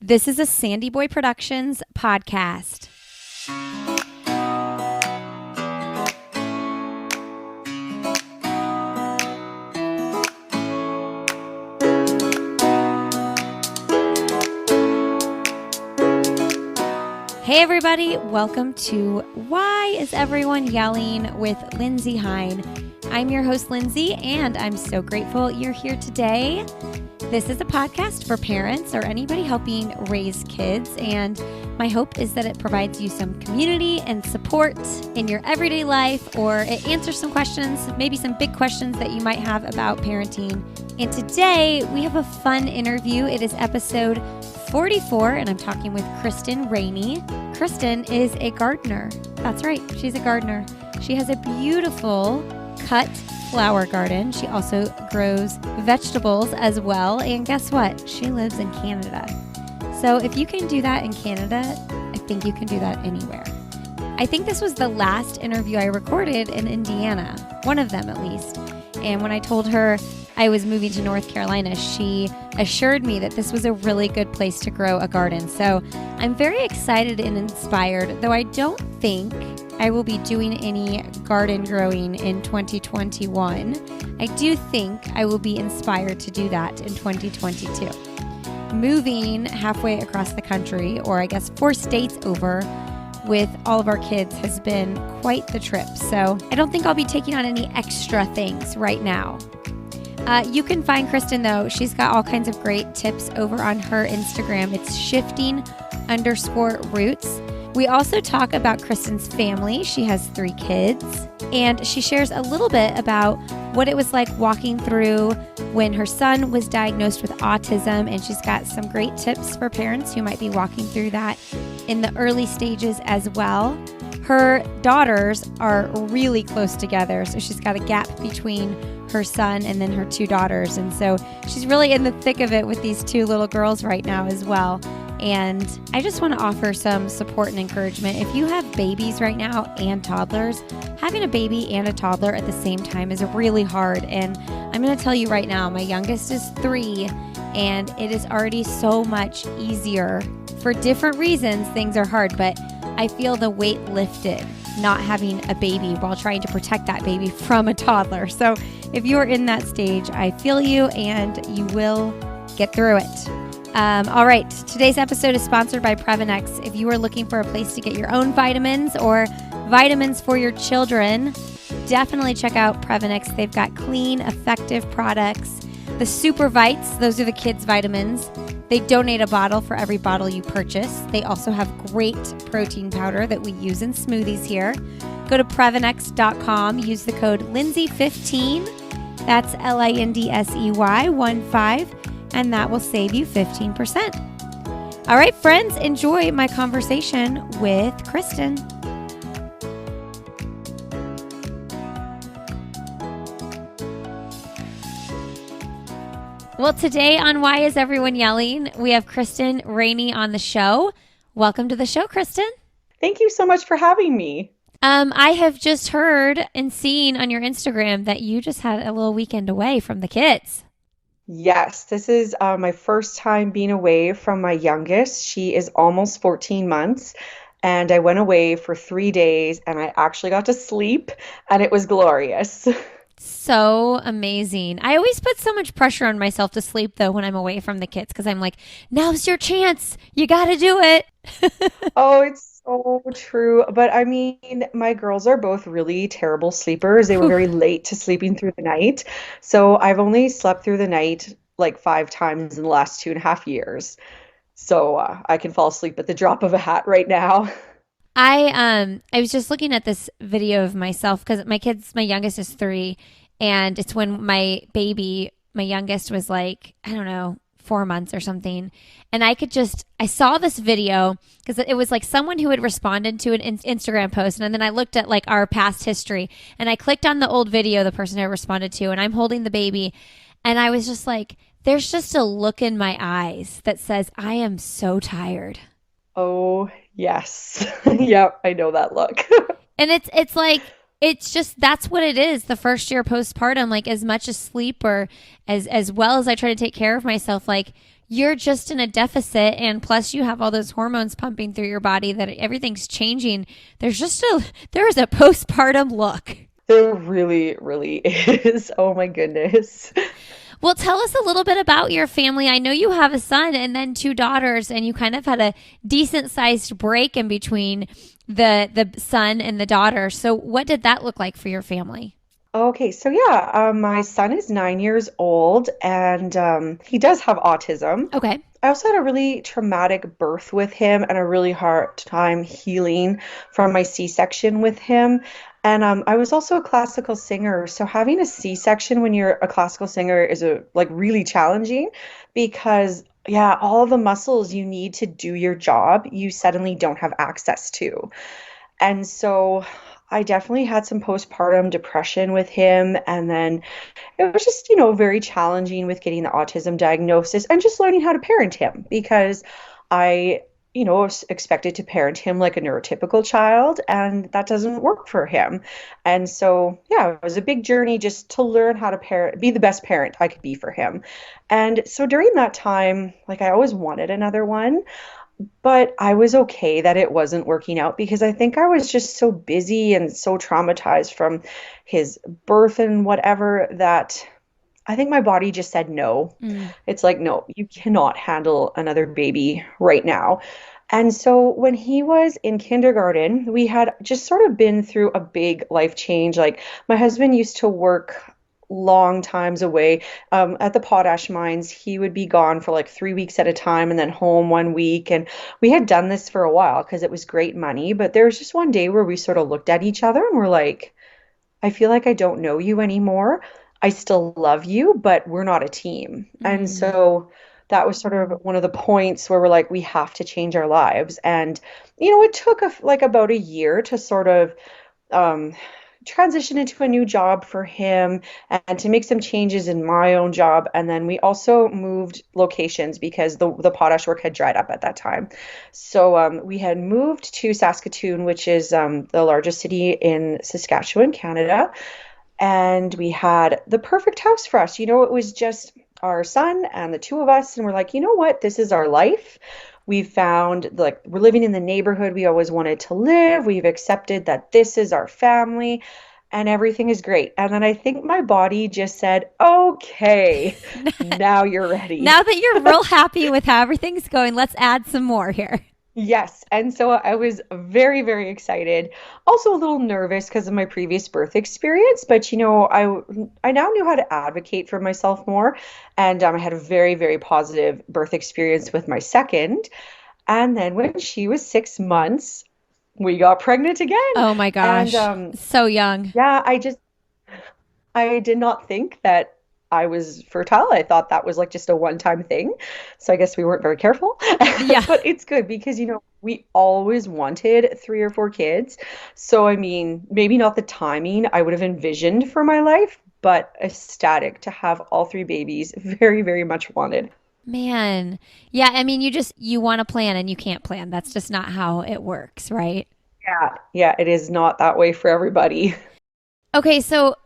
This is a Sandy Boy Productions podcast. Hey everybody, welcome to Why is Everyone Yelling with Lindsay Hine. I'm your host Lindsay, and I'm so grateful you're here today. This is a podcast for parents or anybody helping raise kids, and my hope is that it provides you some community and support in your everyday life, or it answers some questions, maybe some big questions that you might have about parenting. And today we have a fun interview. It is episode 44, and I'm talking with Kristen Raney. Kristen is a gardener. That's right, she's a gardener. She has a beautiful cut flower garden. She also grows vegetables as well. And guess what? She lives in Canada. So if you can do that in Canada, I think you can do that anywhere. I think this was the last interview I recorded in Indiana, one of them at least. And when I told her I was moving to North Carolina, she assured me that this was a really good place to grow a garden. So I'm very excited and inspired, though I don't think I will be doing any garden growing in 2021. I do think I will be inspired to do that in 2022. Moving halfway across the country, or I guess 4 states over, with all of our kids has been quite the trip. So I don't think I'll be taking on any extra things right now. You can find Kristen, though. She's got all kinds of great tips over on her Instagram. It's shifting_roots. We also talk about Kristen's family. She has 3 kids, and she shares a little bit about what it was like walking through when her son was diagnosed with autism, and she's got some great tips for parents who might be walking through that in the early stages as well. Her daughters are really close together, so she's got a gap between her son and then her 2 daughters, and so she's really in the thick of it with these 2 little girls right now as well. And I just want to offer some support and encouragement. If you have babies right now and toddlers, having a baby and a toddler at the same time is really hard. And I'm going to tell you right now, my youngest is 3, and it is already so much easier. For different reasons, things are hard, but I feel the weight lifted not having a baby while trying to protect that baby from a toddler. So if you're in that stage, I feel you, and you will get through it. All right, today's episode is sponsored by Previnex. If you are looking for a place to get your own vitamins or vitamins for your children, definitely check out Previnex. They've got clean, effective products. The Super Vites, those are the kids' vitamins. They donate a bottle for every bottle you purchase. They also have great protein powder that we use in smoothies here. Go to Previnex.com, use the code Lindsay15, that's LINDSEY 15, and that will save you 15%. All right, friends, enjoy my conversation with Kristen. Well, today on Why is Everyone Yelling, we have Kristen Raney on the show. Welcome to the show, Kristen. Thank you so much for having me. I have just heard and seen on your Instagram that you just had a little weekend away from the kids. Yes, this is my first time being away from my youngest. She is almost 14 months, and I went away for 3 days, and I actually got to sleep, and it was glorious. So amazing. I always put so much pressure on myself to sleep, though, when I'm away from the kids, because I'm like, now's your chance. You got to do it. Oh, it's so true. But I mean, my girls are both really terrible sleepers. They were very late to sleeping through the night. So I've only slept through the night like 5 times in the last 2.5 years. So I can fall asleep at the drop of a hat right now. I was just looking at this video of myself because my youngest is 3, and it's when my youngest was like, I don't know, 4 months or something. And I saw this video because it was like someone who had responded to an Instagram post. And then I looked at like our past history, and I clicked on the old video the person had responded to, and I'm holding the baby. And I was just like, there's just a look in my eyes that says, I am so tired. Oh, yes. Yep, I know that look. And it's like, it's just, that's what it is. The first year postpartum, like as much as sleep or as well as I try to take care of myself, like you're just in a deficit, and plus you have all those hormones pumping through your body that everything's changing. There is a postpartum look. There really, really is. Oh my goodness. Well, tell us a little bit about your family. I know you have a son and then two daughters, and you kind of had a decent sized break in between the son and the daughter. So what did that look like for your family? Okay, so yeah, my son is 9 years old and he does have autism. Okay. I also had a really traumatic birth with him and a really hard time healing from my C-section with him. And I was also a classical singer, so having a C-section when you're a classical singer is like really challenging because yeah, all of the muscles you need to do your job, you suddenly don't have access to. And so I definitely had some postpartum depression with him. And then it was just, very challenging with getting the autism diagnosis and just learning how to parent him because I, was expected to parent him like a neurotypical child, and that doesn't work for him. And so, yeah, it was a big journey just to learn how to parent, be the best parent I could be for him. And so during that time, like I always wanted another one. But I was okay that it wasn't working out because I think I was just so busy and so traumatized from his birth and whatever that I think my body just said no. Mm. It's like, no, you cannot handle another baby right now. And so when he was in kindergarten, we had just sort of been through a big life change. Like my husband used to work long times away at the potash mines. He would be gone for like 3 weeks at a time and then home 1 week. And we had done this for a while because it was great money. But there was just one day where we sort of looked at each other and we're like, I feel like I don't know you anymore. I still love you, but we're not a team. And Mm. so that was sort of one of the points where we're like, we have to change our lives. And, it took like about a year to sort of um, transition into a new job for him and to make some changes in my own job. And then we also moved locations because the potash work had dried up at that time. So we had moved to Saskatoon, which is the largest city in Saskatchewan, Canada. And we had the perfect house for us. It was just our son and the two of us. And we're like, you know what? This is our life. We found like we're living in the neighborhood we always wanted to live. We've accepted that this is our family and everything is great. And then I think my body just said, okay, now you're ready. Now that you're real happy with how everything's going, let's add some more here. Yes. And so I was very, very excited. Also a little nervous because of my previous birth experience, but I now knew how to advocate for myself more. And I had a very, very positive birth experience with my second. And then when she was 6 months, we got pregnant again. Oh my And gosh. So young. yeah, I did not think that I was fertile. I thought that was like just a one-time thing. So I guess we weren't very careful. Yeah. But it's good because, we always wanted 3 or 4 kids. So, I mean, maybe not the timing I would have envisioned for my life, but ecstatic to have all three babies. Very, very much wanted. Man. Yeah, I mean you want to plan and you can't plan. That's just not how it works, right? Yeah. Yeah, it is not that way for everybody. Okay, so,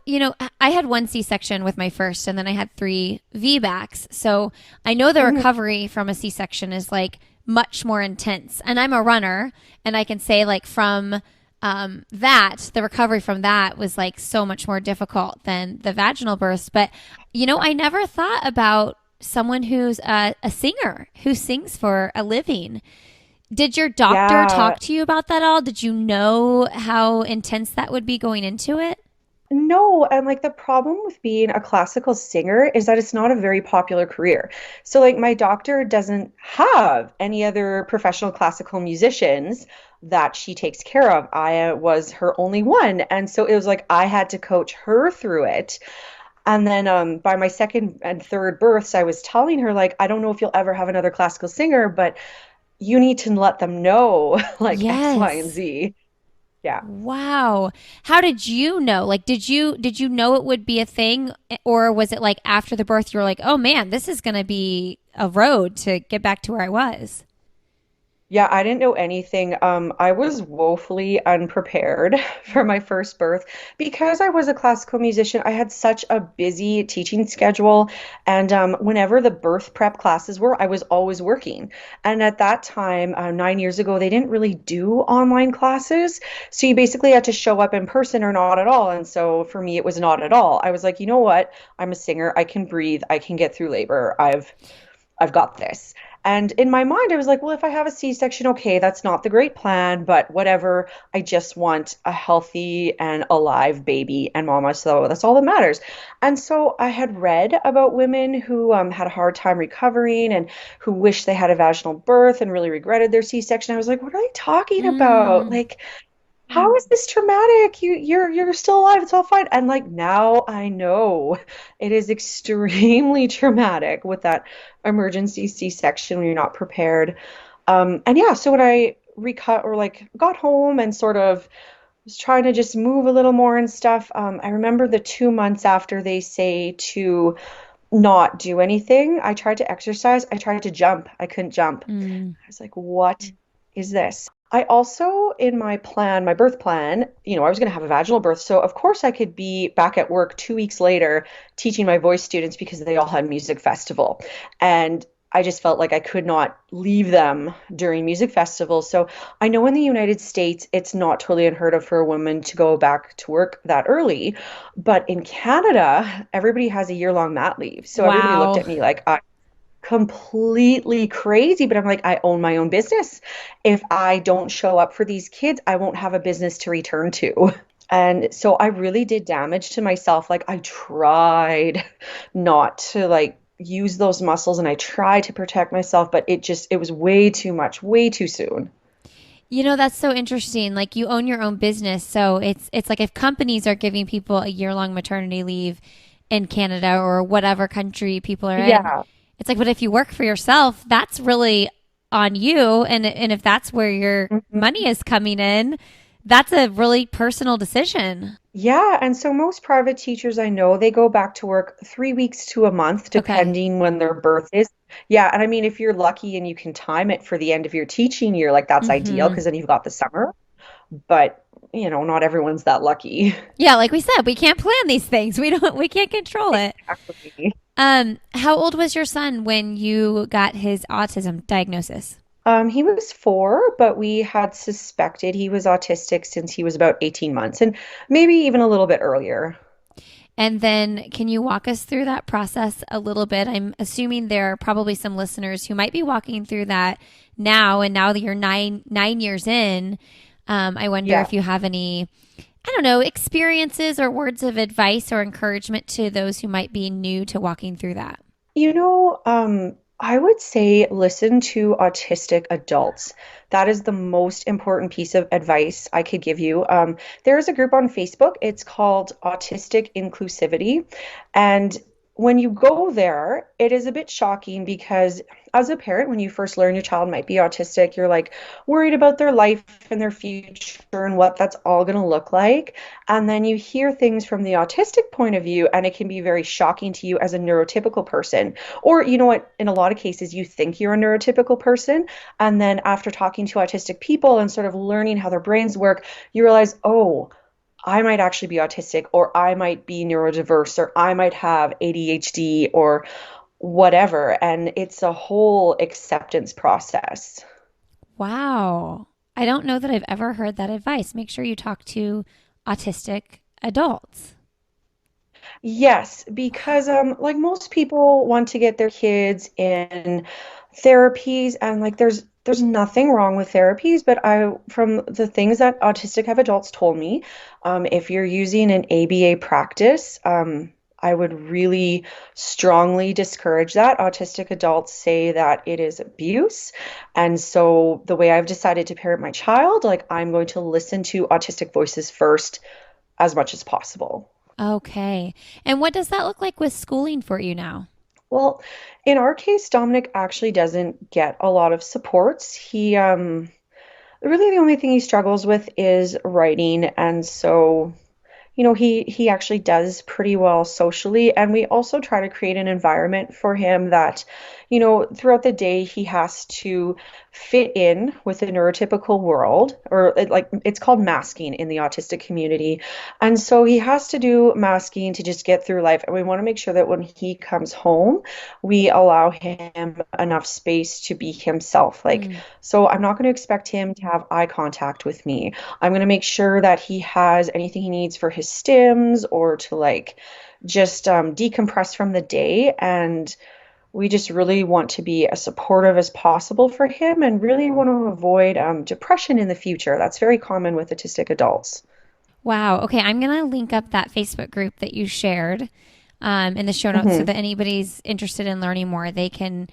I had one C-section with my first and then I had three VBACs. So, I know the Mhm. recovery from a C-section is like much more intense. And I'm a runner and I can say like from the recovery from that was like so much more difficult than the vaginal births. But, I never thought about someone who's a singer who sings for a living. Did your doctor Yeah. talk to you about that all? Did you know how intense that would be going into it? No, and like the problem with being a classical singer is that it's not a very popular career. So like my doctor doesn't have any other professional classical musicians that she takes care of. I was her only one, and so it was like I had to coach her through it. And then by my second and third births, I was telling her like I don't know if you'll ever have another classical singer, but you need to let them know like X, Y, and Yes. Z. Yeah. Wow. How did you know? Like did you know it would be a thing, or was it like after the birth you were like, "Oh man, this is going to be a road to get back to where I was?" Yeah, I didn't know anything. I was woefully unprepared for my first birth because I was a classical musician. I had such a busy teaching schedule, and whenever the birth prep classes were, I was always working. And at that time, 9 years ago, they didn't really do online classes, so you basically had to show up in person or not at all. And so for me, it was not at all. I was like, you know what? I'm a singer. I can breathe. I can get through labor. I've got this. And in my mind, I was like, well, if I have a C-section, okay, that's not the great plan, but whatever. I just want a healthy and alive baby and mama, so that's all that matters. And so I had read about women who had a hard time recovering and who wished they had a vaginal birth and really regretted their C-section. I was like, what are they talking about? Mm. Like, how is this traumatic? You're still alive. It's all fine. And like now I know it is extremely traumatic with that emergency C-section when you're not prepared. And yeah, so when I recut or like got home and sort of was trying to just move a little more and stuff, I remember the 2 months after they say to not do anything, I tried to exercise. I tried to jump. I couldn't jump. Mm. I was like, what is this? I also, in my plan, my birth plan, I was going to have a vaginal birth. So, of course, I could be back at work 2 weeks later teaching my voice students because they all had music festival. And I just felt like I could not leave them during music festival. So, I know in the United States, it's not totally unheard of for a woman to go back to work that early. But in Canada, everybody has a year-long mat leave. So, everybody looked Wow. at me like completely crazy, but I'm like, I own my own business. If I don't show up for these kids, I won't have a business to return to. And so I really did damage to myself. Like I tried not to like use those muscles and I tried to protect myself, but it was way too much, way too soon. That's so interesting. Like you own your own business, so it's like if companies are giving people a year-long maternity leave in Canada or whatever country people are in, Yeah. it's like but if you work for yourself, that's really on you and if that's where your Mhm. money is coming in, that's a really personal decision. Yeah, and so most private teachers I know, they go back to work 3 weeks to a month, Okay. depending when their birth is. Yeah, and I mean, if you're lucky and you can time it for the end of your teaching year, like that's ideal Mhm. because then you've got the summer. But, not everyone's that lucky. Yeah, like we said, we can't plan these things. We can't control it. Exactly. How old was your son when you got his autism diagnosis? He was 4, but we had suspected he was autistic since he was about 18 months and maybe even a little bit earlier. And then can you walk us through that process a little bit? I'm assuming there are probably some listeners who might be walking through that now, and now that you're nine years in, I wonder Yeah. if you have any, I don't know, experiences or words of advice or encouragement to those who might be new to walking through that. I would say listen to autistic adults. That is the most important piece of advice I could give you. There is a group on Facebook. It's called Autistic Inclusivity. And when you go there, it is a bit shocking because as a parent, when you first learn your child might be autistic, you're like worried about their life and their future and what that's all going to look like. And then you hear things from the autistic point of view, and it can be very shocking to you as a neurotypical person. Or, you know what, in a lot of cases, you think you're a neurotypical person. And then after talking to autistic people and sort of learning how their brains work, you realize, oh, I might actually be autistic, or I might be neurodiverse, or I might have ADHD, or whatever. And it's a whole acceptance process. Wow. I don't know that I've ever heard that advice. Make sure you talk to autistic adults. Yes, because like most people want to get their kids in therapies and like there's nothing wrong with therapies, but I from the things that autistic have adults told me, if you're using an ABA practice, I would really strongly discourage that. Autistic adults say that it is abuse. And so the way I've decided to parent my child, like I'm going to listen to autistic voices first as much as possible. Okay. And what does that look like with schooling for you now? Well, in our case, Dominic actually doesn't get a lot of supports. He really the only thing he struggles with is writing, and so he actually does pretty well socially, and we also try to create an environment for him that, throughout the day he has to fit in with the neurotypical world, or like it's called masking in the autistic community. And so he has to do masking to just get through life. And we want to make sure that when he comes home, we allow him enough space to be himself. Like, Mm. so I'm not going to expect him to have eye contact with me. I'm going to make sure that he has anything he needs for his stims or to like just decompress from the day. And we just really want to be as supportive as possible for him and really want to avoid depression in the future. That's very common with autistic adults. Wow. Okay, I'm gonna link up that Facebook group that you shared in the show notes so Hmm. that anybody's interested in learning more, they can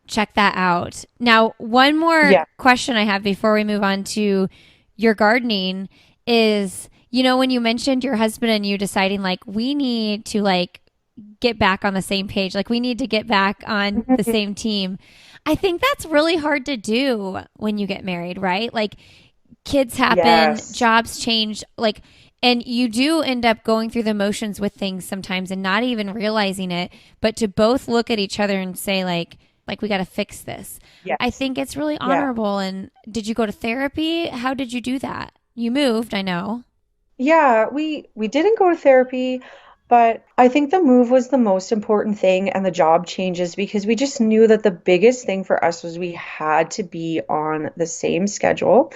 check that out. Now, one more Yeah. question I have before we move on to your gardening is, when you mentioned your husband and you deciding like we need to like get back on the same page, like we need to get back on the Mhm. same team. I think that's really hard to do when you get married, right? Like kids happen, Yes. jobs change, like, and you do end up going through the motions with things sometimes and not even realizing it, but to both look at each other and say like we got to fix this. I Yes. think it's really Yeah. honorable. And did you go to therapy? How did you do that? You moved, I know. Yeah, we didn't go to therapy, but I think the move was the most important thing and the job changes because we just knew that the biggest thing for us was we had to be on the same schedule.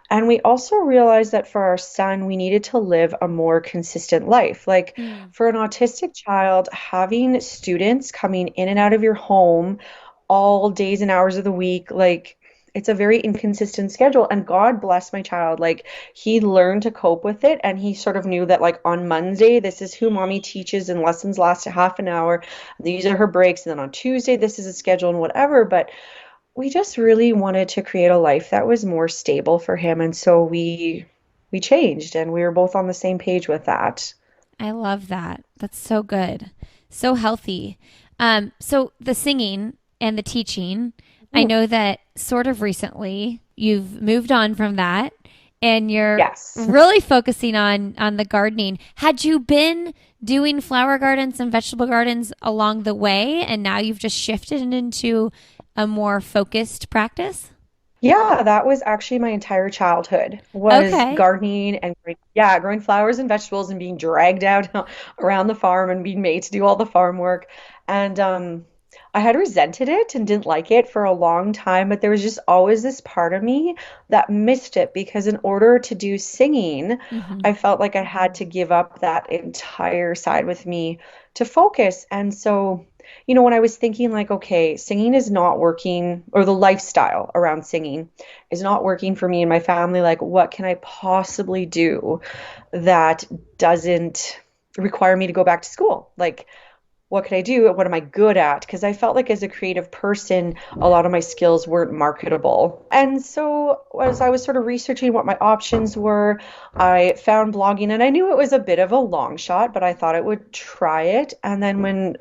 And we also realized that for our son, we needed to live a more consistent life. Like Mm. for an autistic child, having students coming in and out of your home all days and hours of the week, like it's a very inconsistent schedule. And God bless my child. Like he learned to cope with it and he sort of knew that like on Monday, this is who mommy teaches and lessons last a half an hour. These are her breaks. And then on Tuesday, this is a schedule and whatever. But we just really wanted to create a life that was more stable for him. And so we changed and we were both on the same page with that. I love that. That's so good. So healthy. So the singing and the teaching, I Mm. know that sort of recently you've moved on from that and you're Yes. really focusing on the gardening. Had you been doing flower gardens and vegetable gardens along the way and now you've just shifted it into a more focused practice? Yeah, that was actually my entire childhood was Okay. gardening and yeah, growing flowers and vegetables and being dragged out around the farm and being made to do all the farm work. And I had resented it and didn't like it for a long time, but there was just always this part of me that missed it because in order to do singing, Hmm. I felt like I had to give up that entire side with me to focus. And so when I was thinking like, okay, singing is not working, or the lifestyle around singing is not working for me and my family, like, what can I possibly do that doesn't require me to go back to school? Like, what could I do? What am I good at? Because I felt like as a creative person, a lot of my skills weren't marketable. And so as I was sort of researching what my options were, I found blogging and I knew it was a bit of a long shot, but I thought I would try it. And then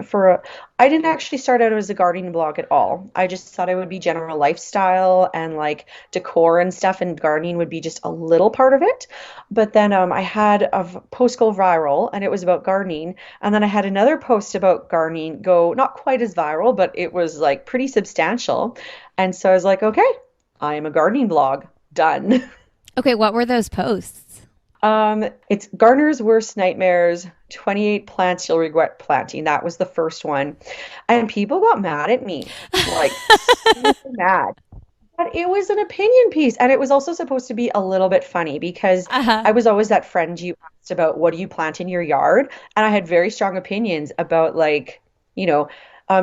I didn't actually start out as a gardening blog at all. I just thought it would be general lifestyle and like decor and stuff, and gardening would be just a little part of it. But then I had a post go viral and it was about gardening. And then I had another post about gardening go not quite as viral, but it was like pretty substantial. And so I was like, okay, I am a gardening blog. Done. Okay, what were those posts? It's Gardener's Worst Nightmares, 28 Plants You'll Regret Planting. That was the first one. And people got mad at me, like super mad. But it was an opinion piece. And it was also supposed to be a little bit funny because Uh-huh. I was always that friend you asked about what do you plant in your yard? And I had very strong opinions about like, you know,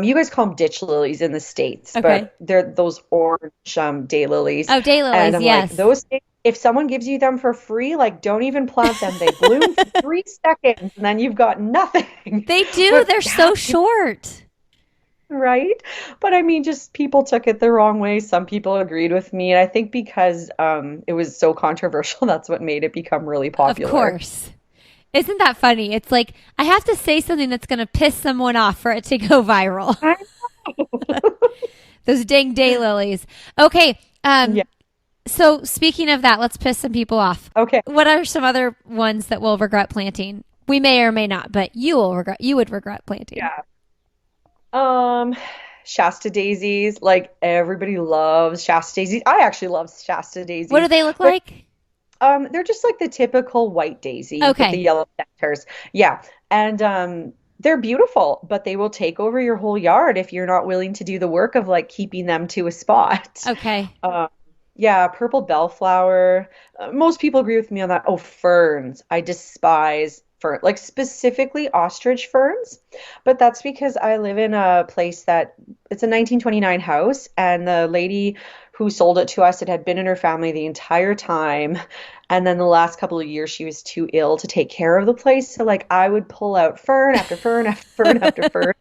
you guys call them ditch lilies in the States, Okay. but they're those orange daylilies. Oh, And daylilies, I'm like, yes. those things, if someone gives you them for free, like don't even plant them. They bloom for 3 seconds and then you've got nothing. They do. But They're so short. right? But I mean, just people took it the wrong way. Some people agreed with me. And I think because it was so controversial, that's what made it become really Of popular. course. Isn't that funny? It's like I have to say something that's going to piss someone off for it to go viral. I know. Those dang daylilies. Okay. Yeah. So speaking of that, let's piss some people off. Okay. What are some other ones that we'll regret planting? We may or may not, but you would regret planting. Yeah. Um, Shasta daisies. Like everybody loves Shasta daisies. I actually love Shasta What do daisies. they look But like? they're just like the typical white daisy with the Okay. yellow centers. Yeah. And they're beautiful, but they will take over your whole yard if you're not willing to do the work of like keeping them to a spot. Okay. Uh, yeah, purple bellflower. Most people agree with me on that. Oh, ferns. I despise fern, like specifically ostrich ferns. But that's because I live in a place that it's a 1929 house, and the lady who sold it to us, it had been in her family the entire time. And then the last couple of years, she was too ill to take care of the place. So, like, I would pull out fern after fern after fern after fern.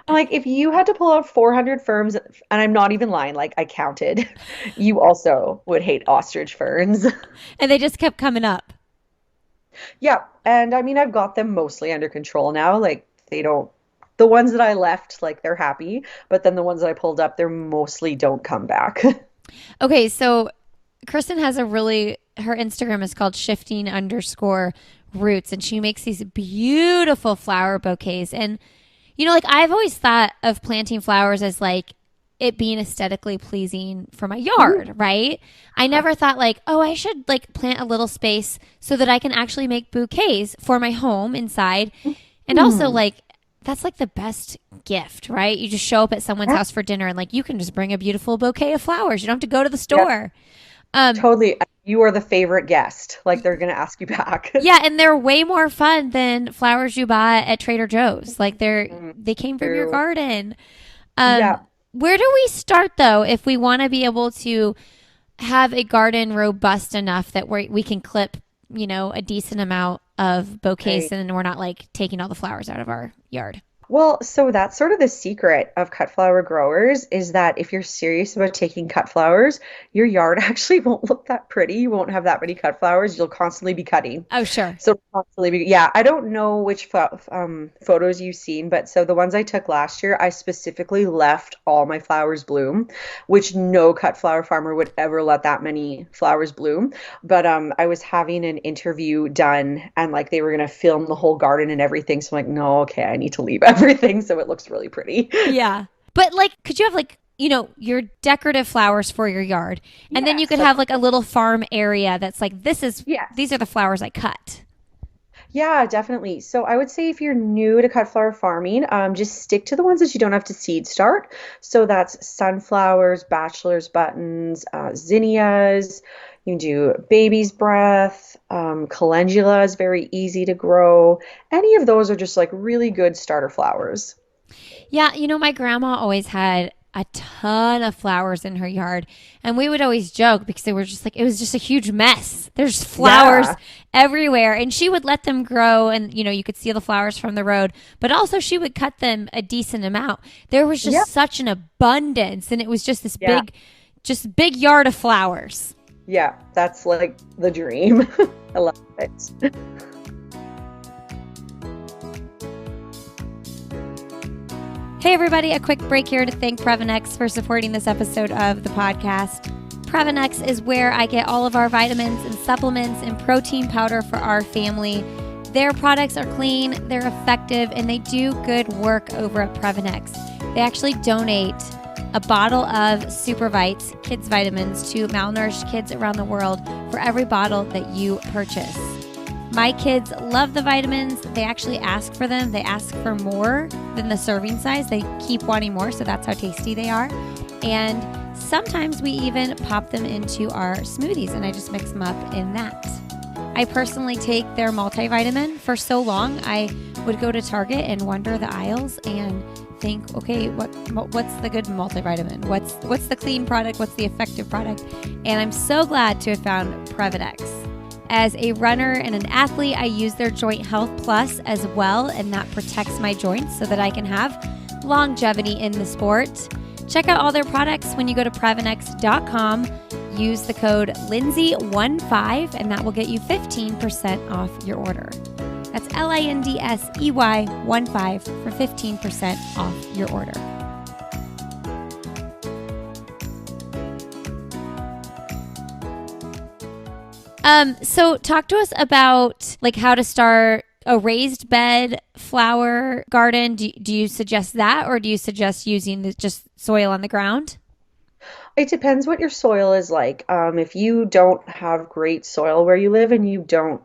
I'm like, if you had to pull out 400 ferns, and I'm not even lying, like I counted, you also would hate ostrich ferns. And they just kept coming up. Yeah, and I mean, I've got them mostly under control now. Like, they don't, the ones that I left, like, they're happy, but then the ones that I pulled up, they're mostly don't come back. Okay, so Kristen has her Instagram is called shifting_roots, and she makes these beautiful flower bouquets. And, like I've always thought of planting flowers as like it being aesthetically pleasing for my Mhm. yard, right? I never thought like, oh, I should like plant a little space so that I can actually make bouquets for my home inside. And also, Hmm. like, that's like the best gift, right? You just show up at someone's Yeah, house for dinner and like you can just bring a beautiful bouquet of flowers. You don't have to go to the yeah, store. Um, totally. You are the favorite guest. Like, they're gonna ask you back. yeah, and they're way more fun than flowers you bought at Trader Joe's. Like Mm, they came from your true. garden. Yeah. Where do we start though if we want to be able to have a garden robust enough that we can clip, a decent amount of bouquets Right. and we're not like taking all the flowers out of our yard? Well, so that's sort of the secret of cut flower growers is that if you're serious about taking cut flowers, your yard actually won't look that pretty. You won't have that many cut flowers. You'll constantly be cutting. Oh, sure. So constantly be, yeah, I don't know which photos you've seen, but so the ones I took last year, I specifically left all my flowers bloom, which no cut flower farmer would ever let that many flowers bloom. But I was having an interview done and like they were gonna film the whole garden and everything. So I'm like, no, okay, I need to leave everything so it looks really pretty. Yeah. But like, could you have like, your decorative flowers for your yard? And then you Yes, could like have like a little farm area that's like, these are yes. the flowers I cut. Yeah, definitely. So I would say if you're new to cut flower farming, just stick to the ones that you don't have to seed start. So that's sunflowers, bachelor's buttons, zinnias. You can do baby's breath, calendula is very easy to grow. Any of those are just like really good starter flowers. Yeah, my grandma always had a ton of flowers in her yard. And we would always joke because they were just like, it was just a huge mess. There's flowers Yeah, everywhere. And she would let them grow and, you could see the flowers from the road. But also, she would cut them a decent amount. There was yeah, just such an abundance. And it was just this yeah, big yard of flowers. yeah. That's like the dream. I love it. Hey, everybody, a quick break here to thank Previnex for supporting this episode of the podcast. Previnex is where I get all of our vitamins and supplements and protein powder for our family. Their products are clean, they're effective, and they do good work over at Previnex. They actually donate a bottle of Super Vites, kids' vitamins, to malnourished kids around the world for every bottle that you purchase. My kids love the vitamins. They actually ask for them. They ask for more than the serving size. They keep wanting more, so that's how tasty they are. And sometimes we even pop them into our smoothies, and I just mix them up in that. I personally take their multivitamin. For so long, I would go to Target and wander the aisles and think, okay, what's the good multivitamin? What's the clean product? What's the effective product? And I'm so glad to have found Previnex. As a runner and an athlete, I use their Joint Health Plus as well, and that protects my joints so that I can have longevity in the sport. Check out all their products when you go to Previnex.com. Use the code Lindsay15, and that will get you 15% off your order. That's LINDSEY15 for 15% off your order. So talk to us about like how to start a raised bed flower garden, do you suggest that, or do you suggest using just soil on the ground? It depends what your soil is like. If you don't have great soil where you live and you don't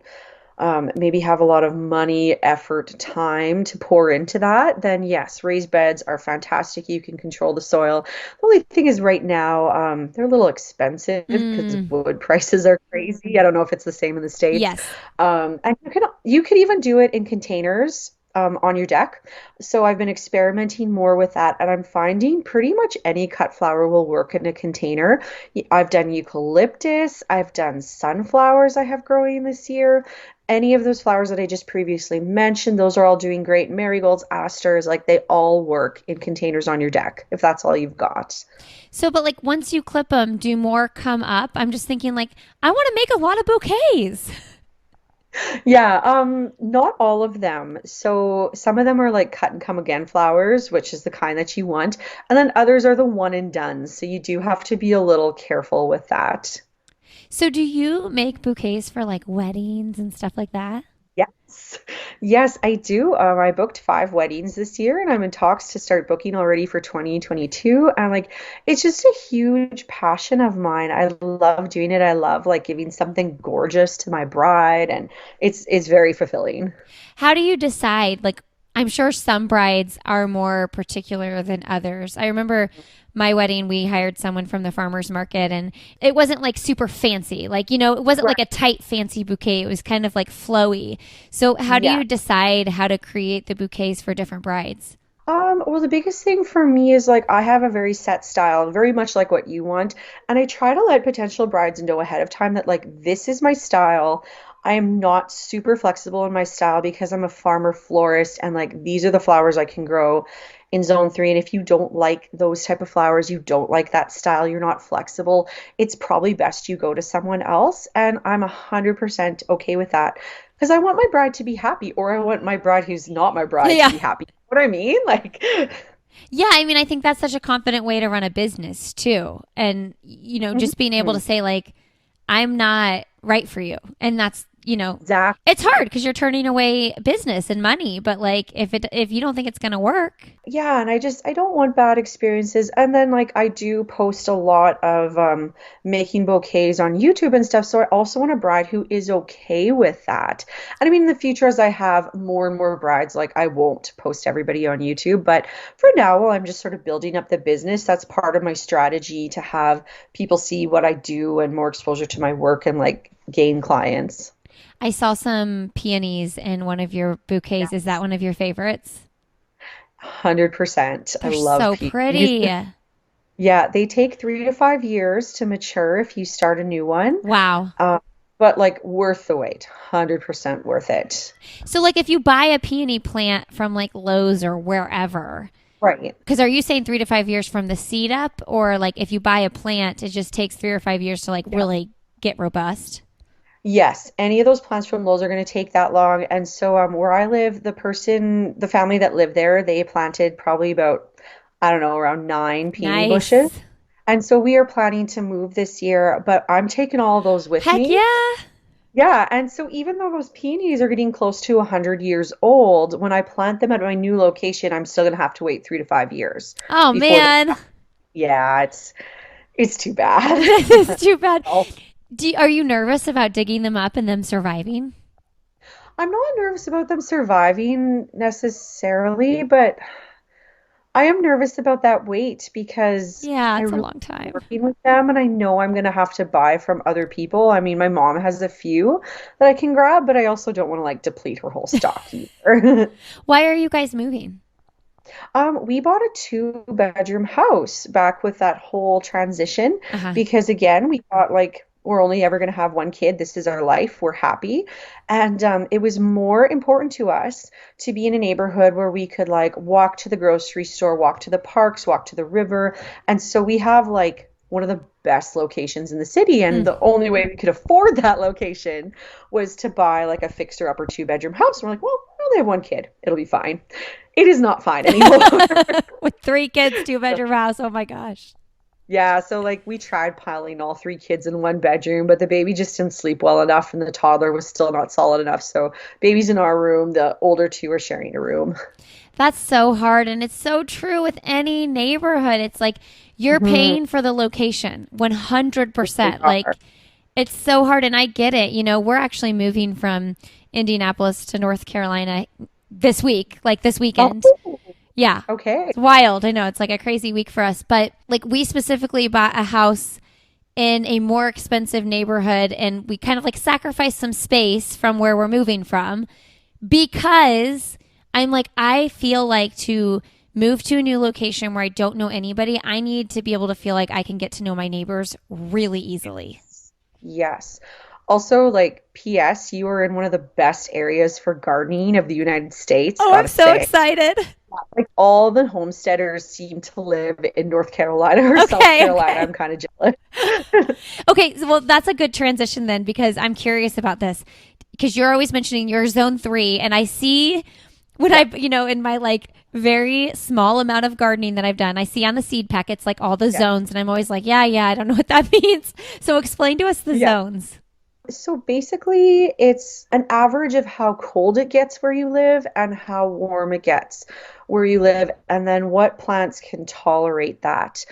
maybe have a lot of money, effort, time to pour into that, then yes, raised beds are fantastic. You can control the soil. The only thing is right now, they're a little expensive because Mm, wood prices are crazy. I don't know if it's the same in the States. yes. And you can even do it in containers. On your deck. So I've been experimenting more with that, and I'm finding pretty much any cut flower will work in a container. I've done eucalyptus, I've done sunflowers I have growing this year. Any of those flowers that I just previously mentioned, those are all doing great. Marigolds, asters, like they all work in containers on your deck if that's all you've got. So, but like once you clip them, do more come up? I'm just thinking, like, I want to make a lot of bouquets. Yeah, not all of them. So some of them are like cut and come again flowers, which is the kind that you want, and then others are the one and done. So you do have to be a little careful with that. So, do you make bouquets for like weddings and stuff like that? Yes. Yes, I do. I booked 5 weddings this year and I'm in talks to start booking already for 2022. And like, it's just a huge passion of mine. I love doing it. I love like giving something gorgeous to my bride and it's very fulfilling. How do you decide? Like, I'm sure some brides are more particular than others. I remember my wedding, we hired someone from the farmer's market, and it wasn't like super fancy. Like, it wasn't like a tight, fancy bouquet. It was kind of like flowy. So, how do Yeah. you decide how to create the bouquets for different brides? Well, the biggest thing for me is like I have a very set style, very much like what you want, and I try to let potential brides know ahead of time that like this is my style. I am not super flexible in my style because I'm a farmer florist and like these are the flowers I can grow in zone 3 and if you don't like those type of flowers, you don't like that style, you're not flexible, it's probably best you go to someone else and I'm 100% okay with that because I want my bride to be happy or I want my bride who's not my bride to Yeah. be happy. What I mean? Like, Yeah, I mean, I think that's such a confident way to run a business too. And, just being able to mhm, say, like, I'm not right for you. And that's, it's exactly. hard because you're turning away business and money. But, like, if you don't think it's going to work, Yeah, and I don't want bad experiences. And then like I do post a lot of making bouquets on YouTube and stuff, so I also want a bride who is okay with that. And I mean in the future as I have more and more brides, like I won't post everybody on YouTube, but for now while I'm just sort of building up the business, that's part of my strategy to have people see what I do and more exposure to my work and like gain clients. I saw some peonies in one of your bouquets. Is that Yes. one of your favorites? 100%. I They're love so peas. pretty. Yeah, they take 3 to 5 years to mature if you start a new one. Wow. Uh, but like worth the wait, 100% worth it. So, like, if you buy a peony plant from like Lowe's or wherever, Right. because are you saying 3 to 5 years from the seed up, or like if you buy a plant, it just takes 3 or 5 years to like Yeah. really get robust? Yes, any of those plants from Lowe's are going to take that long. And so where I live, the family that lived there, they planted probably about, I don't know, around 9 peony bushes. Nice. And so we are planning to move this year, but I'm taking all of those with Heck me. yeah. Yeah, and so even though those peonies are getting close to 100 years old, when I plant them at my new location, I'm still gonna have to wait 3 to 5 years Oh before they. man, Yeah, it's too bad. this is too bad. Oh, Are you nervous about digging them up and them surviving? I'm not nervous about them surviving necessarily, but I am nervous about that wait because Yeah, I it's a really long like time. working with them and I know I'm gonna have to buy from other people. I mean, my mom has a few that I can grab, but I also don't want to like deplete her whole stock either. Why are you guys moving? We bought a 2 bedroom house back with that whole transition Uh huh. because again, we thought like we're only ever going to have one kid. This is our life. We're happy. And it was more important to us to be in a neighborhood where we could like walk to the grocery store, walk to the parks, walk to the river. And so we have like one of the best locations in the city. And Mm. the only way we could afford that location was to buy like a fixer upper 2 bedroom house. And we're like, well, we only have one kid. It'll be fine. It is not fine anymore. With 3 kids, 2 bedroom house. Oh my gosh. Yeah, so like we tried piling all three kids in one bedroom, but the baby just didn't sleep well enough and the toddler was still not solid enough. So baby's in our room, the older two are sharing a room. That's so hard. And it's so true with any neighborhood. It's like you're Mhm. paying for the location They 100%. are. Like it's so hard. And I get it. You know, we're actually moving from Indianapolis to North Carolina this week, like this weekend. Oh, Yeah. okay. It's wild. I know it's like a crazy week for us. But like we specifically bought a house in a more expensive neighborhood and we kind of like sacrificed some space from where we're moving from because I'm like, I feel like to move to a new location where I don't know anybody, I need to be able to feel like I can get to know my neighbors really easily. Yes. Also, like, P.S., you are in one of the best areas for gardening of the United States, Oh, I'm gotta so say. excited. Like, all the homesteaders seem to live in North Carolina or South Okay, Carolina. okay. I'm kind of jealous. Okay, so, well, that's a good transition then because I'm curious about this because you're always mentioning your zone 3 and I see when Yeah, in my like very small amount of gardening that I've done, I see on the seed packets like all the yeah, zones and I'm always like, yeah, yeah, I don't know what that means. So explain to us the yeah. zones. So basically, it's an average of how cold it gets where you live and how warm it gets where you live, and then what plants can tolerate that.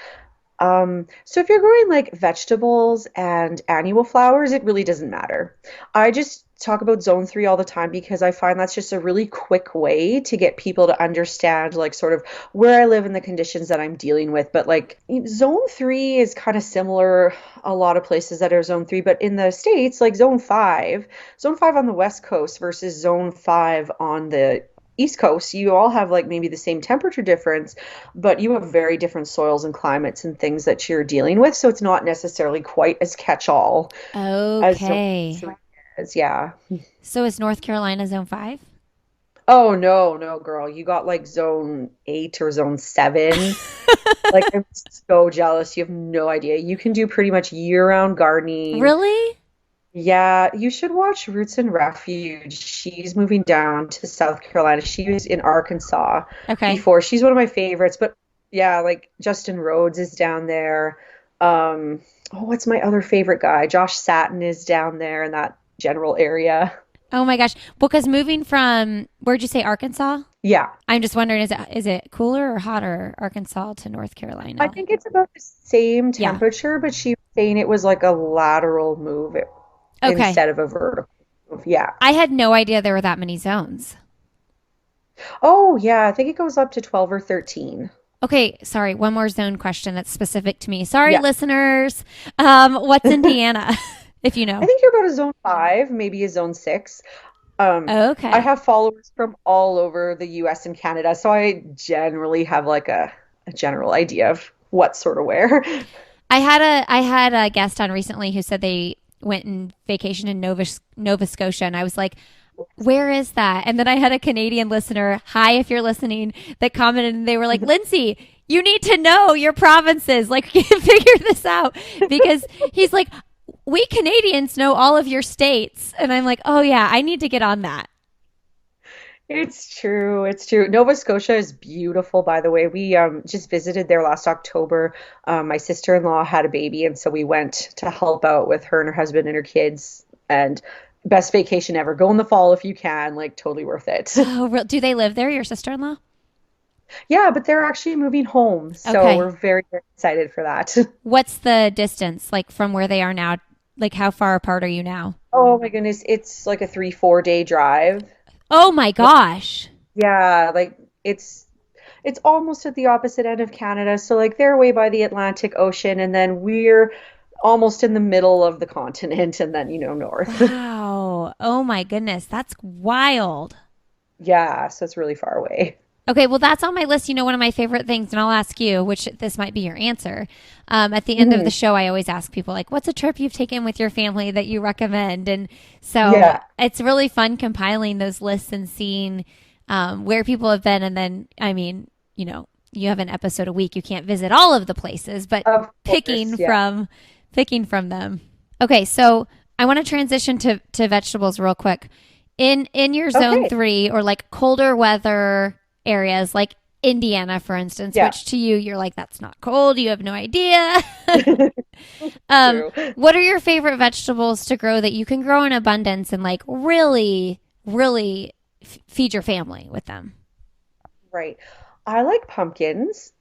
So if you're growing like vegetables and annual flowers, it really doesn't matter. I just talk about zone three all the time because I find that's just a really quick way to get people to understand like sort of where I live and the conditions that I'm dealing with. But like zone three is kind of similar a lot of places that are zone three, but in the States, like zone five on the West Coast versus zone five on the East Coast, you all have like maybe the same temperature difference, but you have very different soils and climates and things that you're dealing with. So it's not necessarily quite as catch-all as zone Okay. three is. Yeah. So is North Carolina zone 5? Oh no, no, girl. You got like zone eight or zone seven. Like I'm so jealous. You have no idea. You can do pretty much year-round gardening. Really? Yeah, you should watch Roots and Refuge. She's moving down to South Carolina. She was in Arkansas Okay. before. She's one of my favorites. But yeah, like Justin Rhodes is down there. What's my other favorite guy? Josh Satin is down there in that general area. Oh my gosh. Because moving from where'd you say Arkansas? Yeah, I'm just wondering is it cooler or hotter Arkansas to North I Carolina? think it's about the same Yeah. temperature, but she was saying it was like a lateral move Okay. instead of a vertical move. Yeah. I had no idea there were that many zones. Oh, yeah, I think it goes up to 12 or 13. Okay, sorry, one more zone question that's specific to me. Sorry, Yeah. listeners. What's Indiana, if you I know? think you're about a zone five, maybe a zone six. Um, I Okay. have followers from all over the US and Canada, so I generally have like a general idea of what sort of where. I had a guest on recently who said they went and vacation in Nova Scotia, and I was like, "Where is that?" And then I had a Canadian listener, hi, if you're listening, that commented, and they were like, "Lindsay, you need to know your provinces. Like, figure this out," because he's like, "We Canadians know all of your states," and I'm like, "Oh yeah, I need to get on that." It's true. It's true. Nova Scotia is beautiful, by the way. We just visited there last October. My sister-in-law had a baby, and so we went to help out with her and her husband and her kids. And best vacation ever. Go in the fall if you can. Like totally worth it. Oh, do they live there? Your sister-in-law? Yeah, but they're actually moving home, so we're Okay. very, very excited for that. What's the distance like from where they are now? Like, how far apart are you now? Oh my goodness, it's like a 3, 4 day drive. Oh my gosh. Yeah, like it's it's almost at the opposite end of Canada. So like they're way by the Atlantic Ocean and then we're almost in the middle of the continent and then, north. Wow. Oh my goodness. That's wild. Yeah, so it's really far away. Okay, well, that's on my list. You know, one of my favorite things, and I'll ask you, which this might be your answer. At the end of the Mhm. show, I always ask people, like, what's a trip you've taken with your family that you recommend? And so Yeah, it's really fun compiling those lists and seeing where people have been. And then, I mean, you have an episode a week. You can't visit all of the places, but of picking course. Yeah. from picking from them. Okay, so I want to transition to vegetables real quick. In your zone Okay. 3 or like colder weather areas, like Indiana, for instance, Yeah. which to you, you're like, that's not cold. You have no idea. True. What are your favorite vegetables to grow that you can grow in abundance and like really, really feed your family with them? Right. I like pumpkins.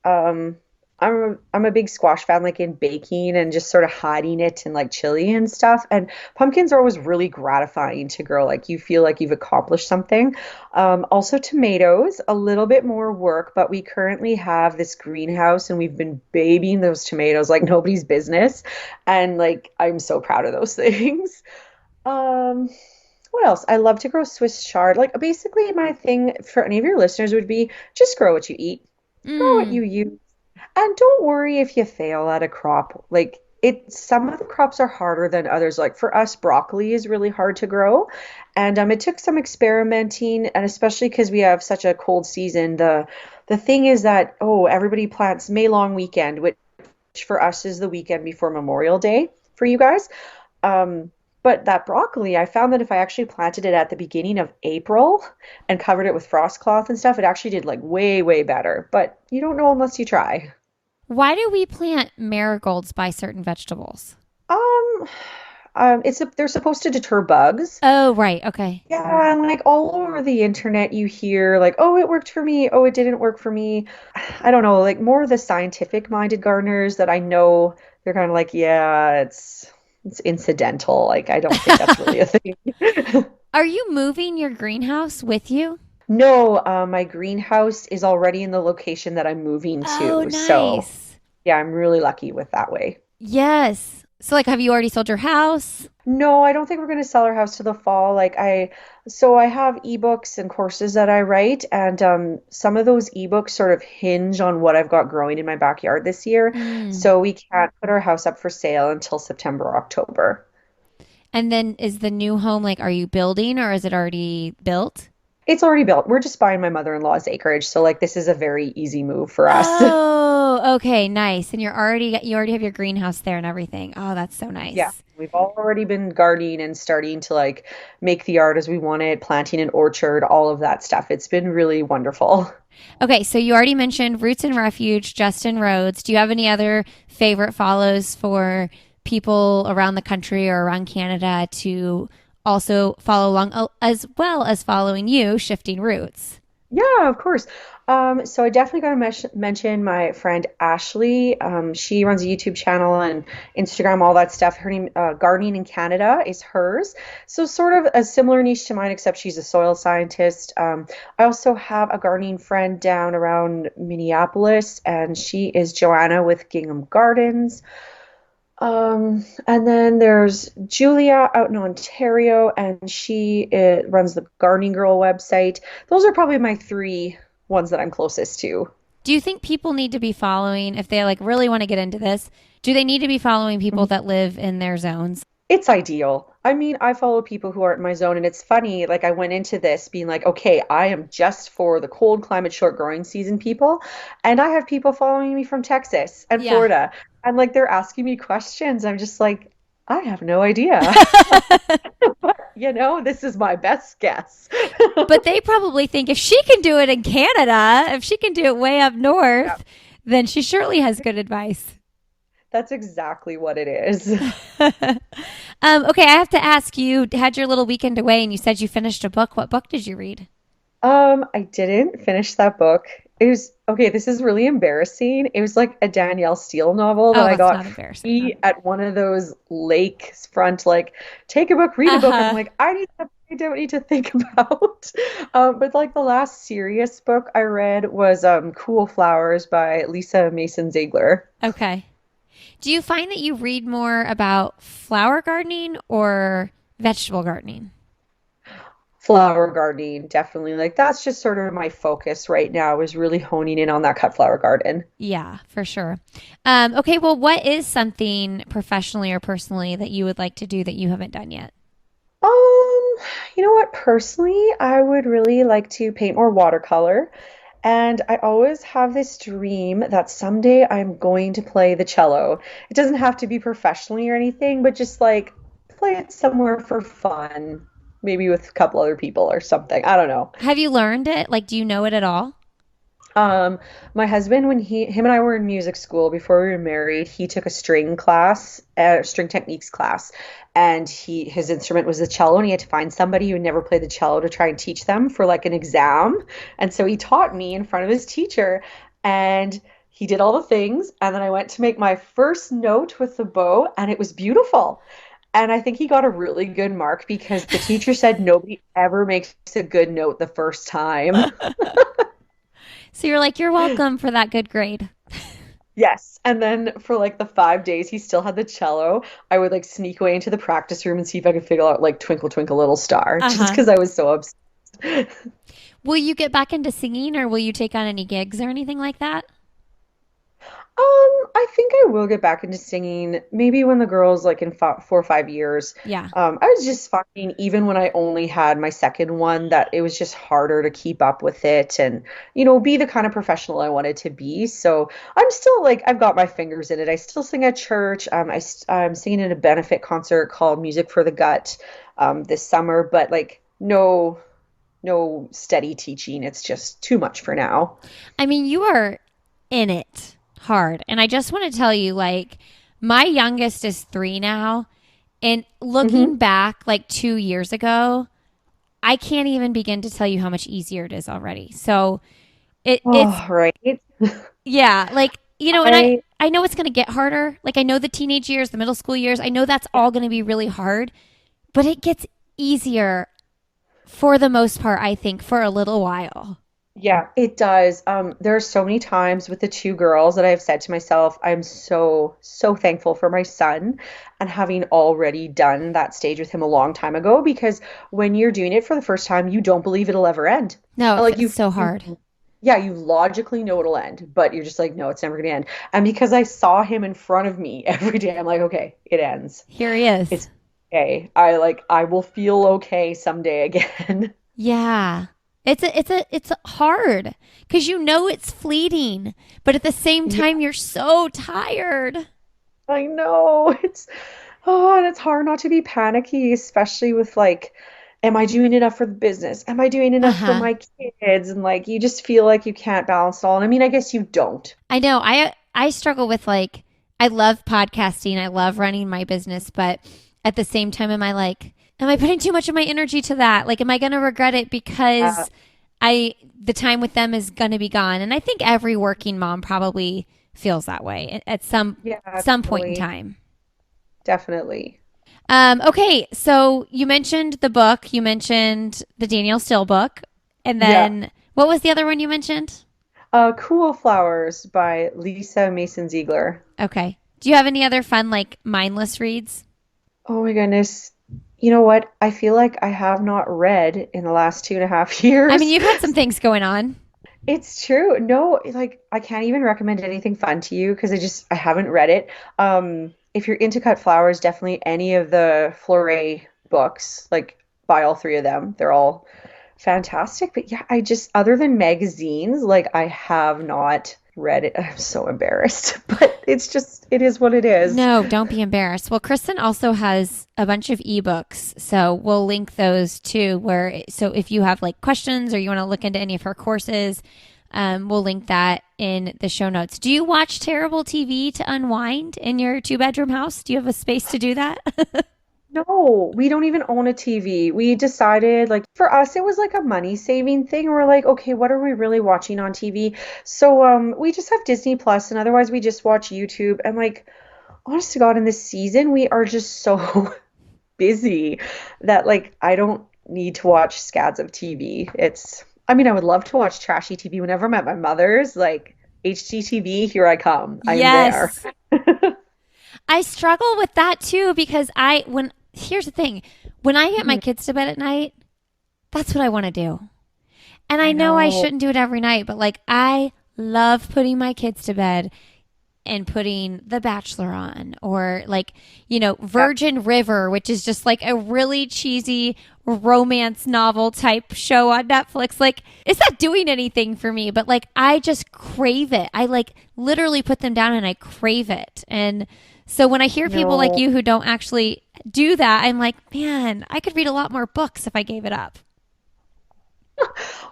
I'm a big squash fan, like in baking and just sort of hiding it in like chili and stuff. And pumpkins are always really gratifying to grow. Like you feel like you've accomplished something. Also tomatoes, a little bit more work, but we currently have this greenhouse and we've been babying those tomatoes like nobody's business. And like I'm so proud of those things. Um, what else? I love to grow Swiss chard. Like basically my thing for any of your listeners would be just grow what you eat, grow what Mm. you use, and don't worry if you fail at a crop. Like it some of the crops are harder than others. Like for us, broccoli is really hard to grow. And it took some experimenting, and especially because we have such a cold season, the thing is that everybody plants May long weekend, which for us is the weekend before Memorial Day for you guys. Um, but that broccoli, I found that if I actually planted it at the beginning of April and covered it with frost cloth and stuff, it actually did like way, way better. But you don't know unless you try. Why do we plant marigolds by certain vegetables? Um, they're supposed to deter bugs. Oh, right. Okay. Yeah, and like all over the internet, you hear like, oh, it worked for me. Oh, it didn't work for me. I don't know, like more of the scientific minded gardeners that I know, they're kind of like, yeah, it's incidental. Like, I don't think that's really a thing. Are you moving your greenhouse with you? No, my greenhouse is already in the location that I'm moving Oh, to. So, nice. yeah, I'm really lucky with that way. Yes. So, like, have you already sold your house? No, I don't think we're going to sell our house to the fall. So I have ebooks and courses that I write, and some of those ebooks sort of hinge on what I've got growing in my backyard this year. Mm. So we can't put our house up for sale until September, or October. And then is the new home like, are you building or is it already built? It's already built. We're just buying my mother-in-law's acreage, so like this is a very easy move for us. Oh, okay, nice. And you already have your greenhouse there and everything. Oh, that's so Yeah, nice. we've already been gardening and starting to like make the art as we want it, planting an orchard, all of that stuff. It's been really wonderful. Okay, so you already mentioned Roots and Refuge, Justin Rhodes. Do you have any other favorite follows for people around the country or around Canada to also follow along, as well as following you, Shifting Roots? Yeah, of course. So I definitely got to mention my friend Ashley. She runs a YouTube channel and Instagram, all that stuff. Her name, Gardening in Canada, is hers. So sort of a similar niche to mine, except she's a soil scientist. I also have a gardening friend down around Minneapolis, and she is Joanna with Gingham Gardens. And then there's Julia out in Ontario, and she runs the Gardening Girl website. Those are probably my three ones that I'm closest to. Do you think people need to be following, if they like really want to get into this, do they need to be following people Mhm. that live in their zones? It's ideal. I mean, I follow people who aren't in my zone, and it's funny. Like, I went into this being like, okay, I am just for the cold climate, short growing season people. And I have people following me from Texas and Yeah. Florida. And like, they're asking me questions. I'm just like, I have no idea. This is my best guess. But they probably think if she can do it in Canada, if she can do it way up Yeah, north, then she surely has good advice. that's exactly what it is. Okay, I have to ask you had your little weekend away and you said you finished a book. What book did you read? I didn't finish that book. It was okay, this is really embarrassing. It was like a Danielle Steele novel that Oh, I that's got not embarrassing. free at one of those lakes front, like, take a book, read a Uh book. And I'm huh. like, I don't need to think about. But like the last serious book I read was Cool Flowers by Lisa Mason Ziegler. Okay. Do you find that you read more about flower gardening or vegetable gardening? Flower gardening, definitely. Like that's just sort of my focus right now is really honing in on that cut flower garden. Yeah, for sure. Okay, well, what is something professionally or personally that you would like to do that you haven't done yet? Um, you know what? Personally, I would really like to paint more watercolor. And I always have this dream that someday I'm going to play the cello. It doesn't have to be professionally or anything, but just like play it somewhere for fun, maybe with a couple other people or something. I don't know. Have you learned it? Like, do you know it at all? Um, my husband, when him and I were in music school before we were married, he took a string class, string techniques class, and his instrument was the cello, and he had to find somebody who had never played the cello to try and teach them for like an exam. And so he taught me in front of his teacher, and he did all the things, and then I went to make my first note with the bow, and it was beautiful. And I think he got a really good mark because the teacher said nobody ever makes a good note the first time. So you're like, you're welcome for that good grade. Yes. And then for like the 5 days he still had the cello, I would like sneak away into the practice room and see if I could figure out like Twinkle Twinkle Little Star, just Uh-huh. because I was so obsessed. Will you get back into singing or will you take on any gigs or anything like that? I think I will get back into singing maybe when the girls like in 4 or 5 years. Yeah. I was just finding even when I only had my second one that it was just harder to keep up with it and be the kind of professional I wanted to be. So I'm still like I've got my fingers in it. I still sing at church. I'm singing in a benefit concert called Music for the Gut this summer, but like no steady teaching. It's just too much for now. I mean, you are in it hard. And I just want to tell you, like, my youngest is 3 now. And looking Hmm. back like 2 years ago, I can't even begin to tell you how much easier it is already. So it's Oh, right. yeah, like, and I I know it's going to get harder. Like, I know the teenage years, the middle school years, I know that's all going to be really hard, but it gets easier for the most part, I think, for a little while. Yeah, it does. There are so many times with the two girls that I've said to myself, I'm so, so thankful for my son and having already done that stage with him a long time ago because when you're doing it for the first time, you don't believe it'll ever end. No, Like it's so you hard. yeah, you logically know it'll end, but you're just like, no, it's never gonna end. And because I saw him in front of me every day, I'm like, okay, it ends. Here he is. It's okay. I will feel okay someday again. Yeah. It's hard because it's fleeting, but at the same time you're so tired. I know. And it's hard not to be panicky, especially with like, am I doing enough for the business? Am I doing enough for Uh-huh. my kids? And like you just feel like you can't balance it all. And I mean, I guess you don't. I know. I struggle with like I love podcasting. I love running my business, but at the same time am I putting too much of my energy to that? Like am I going to regret it Uh, because I the time with them is going to be gone? And I think every working mom probably feels that way at yeah, some point in totally. time. Definitely. Okay, so you mentioned the book, you mentioned the Danielle Still book, and Yeah. then what was the other one you mentioned? Cool Flowers by Lisa Mason Ziegler. Okay. Do you have any other fun, like mindless reads? Oh my goodness. You know what? I feel like I have not read in the last 2.5 I mean, years. you've had some things going on. It's true. No, like I can't even recommend anything fun to you because I haven't read it. If you're into cut flowers, definitely any of the Fleuret books, like buy all three of them. They're all fantastic. But yeah, I just other than magazines, like I have not read it. I'm so embarrassed, but it is what it is. No, don't be embarrassed. Well, Kristen also has a bunch of ebooks, so we'll link those too. So if you have like questions or you want to look into any of her courses, we'll link that in the show notes. Do you watch terrible TV to unwind in your 2 bedroom house? Do you have a space to do that? No, we don't even own a TV. We decided, like, for us, it was like a money saving thing. We're like, okay, what are we really watching on TV? So, we just have Disney Plus, and otherwise, we just watch YouTube. And, like, honest to God, in this season, we are just so busy that, like, I don't need to watch scads of TV. I mean, I would love to watch trashy TV whenever I'm at my mother's, like, HGTV, here I come. I am there. Yes. I struggle with that too because here's the thing, when I get my Mhm. kids to bed at night, that's what I want to do. And I I know I know. shouldn't do it every night, but like I love putting my kids to bed and putting The Bachelor on or like, Yeah. Virgin River, which is just like a really cheesy romance novel type show on Netflix. Like, it's not doing anything for me, but like, I just crave it. I like literally put them down and I crave it. And so when I hear people like No. you who don't actually do that, I'm like, man, I could read a lot more books if I gave it up.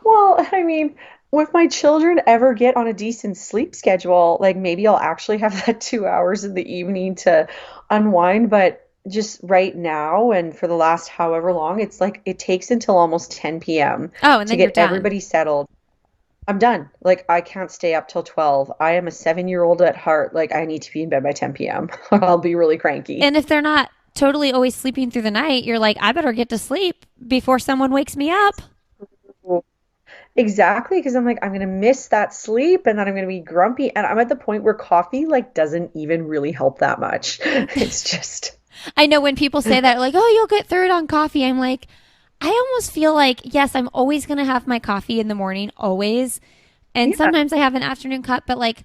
Well, I mean, if my children ever get on a decent sleep schedule, like maybe I'll actually have that 2 hours in the evening to unwind. But just right now and for the last however long, it's like it takes until almost 10 p.m. Oh, and to then you're get done. everybody settled. I'm done. Like I can't stay up till 12. I am a 7-year-old at heart. Like I need to be in bed by 10 p.m. I'll be really cranky. And if they're not totally always sleeping through the night, you're like, I better get to sleep before someone wakes me up. Exactly, because I'm like, I'm gonna miss that sleep and then I'm gonna be grumpy. And I'm at the point where coffee like doesn't even really help that much. It's just, I know when people say that, like, oh, you'll get through it on coffee. I'm like, I almost feel like, yes, I'm always going to have my coffee in the morning, always. And yeah. sometimes I have an afternoon cup, but like,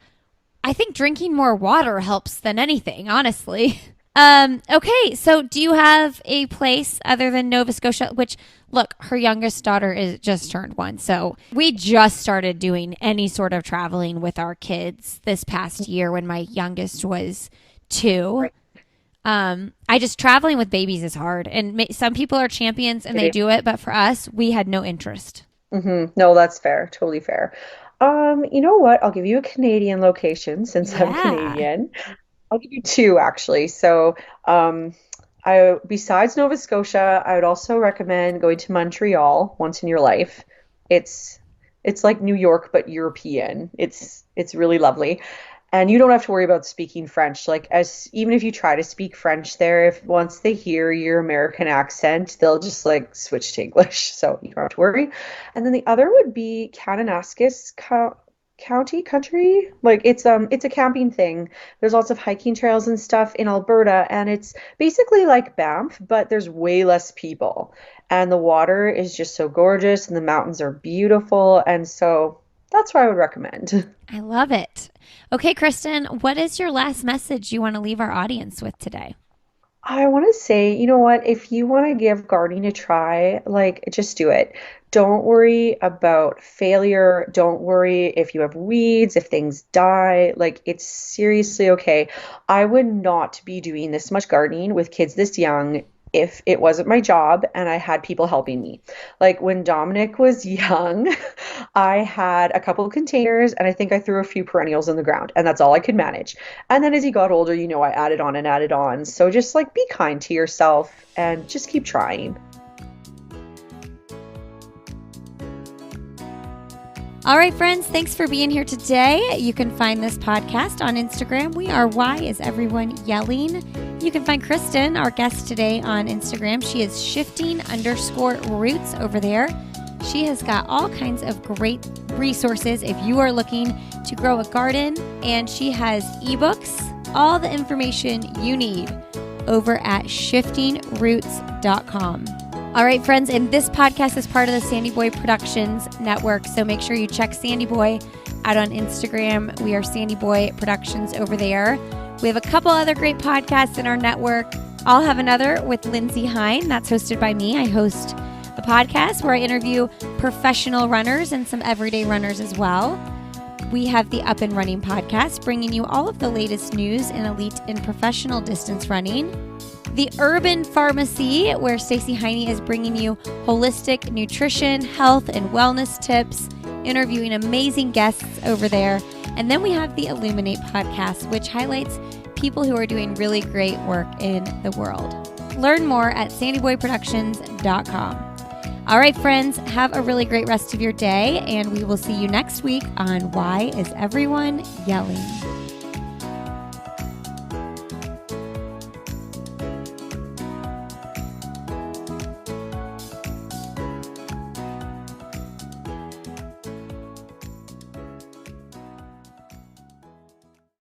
I think drinking more water helps than anything, honestly. Okay, so do you have a place other than Nova Scotia? Which, look, her youngest daughter is just turned 1, so we just started doing any sort of traveling with our kids this past year when my youngest was 2. Right. I just traveling with babies is hard, and some people are champions and It they is. do it, but for us, we had no interest. No, that's fair. Totally fair. You know what? I'll give you a Canadian location since I'm Yeah. Canadian. I'll give you two actually. So, um, I besides Nova Scotia, I would also recommend going to Montreal once in your life. It's it's like New York but European. It's really lovely. And you don't have to worry about speaking French. Like as even if you try to speak French there, if once they hear your American accent, they'll just like switch to English. So you don't have to worry. And then the other would be Kananaskis County country. Like it's a camping thing. There's lots of hiking trails and stuff in Alberta, and it's basically like Banff, but there's way less people. And the water is just so gorgeous and the mountains are beautiful. And so that's what I would recommend. I love it. Okay, Kristen, what is your last message you want to leave our audience with today? I want to say, you know what? If you want to give gardening a try, like just do it. Don't worry about failure. Don't worry if you have weeds, if things die. Like it's seriously okay. I would not be doing this much gardening with kids this young if it wasn't my job and I had people helping me. Like when Dominic was young, I had a couple of containers and I think I threw a few perennials in the ground and that's all I could manage. And then as he got older, I added on and added on. So just like be kind to yourself and just keep trying. All right, friends, thanks for being here today. You can find this podcast on Instagram. We are Why Is Everyone Yelling? You can find Kristen, our guest today, on Instagram. She is shifting_roots over there. She has got all kinds of great resources if you are looking to grow a garden, and she has ebooks, all the information you need over at shiftingroots.com. All right, friends, and this podcast is part of the Sandy Boy Productions Network, so make sure you check Sandy Boy out on Instagram. We are Sandy Boy Productions over there. We have a couple other great podcasts in our network. I'll have another with Lindsay Hine. That's hosted by me. I host a podcast where I interview professional runners and some everyday runners as well. We have the Up and Running podcast, bringing you all of the latest news in elite and professional distance running. The Urban Pharmacy, where Stacey Heine is bringing you holistic nutrition, health, and wellness tips, interviewing amazing guests over there. And then we have the Illuminate podcast, which highlights people who are doing really great work in the world. Learn more at sandyboyproductions.com. All right, friends, have a really great rest of your day, and we will see you next week on Why Is Everyone Yelling?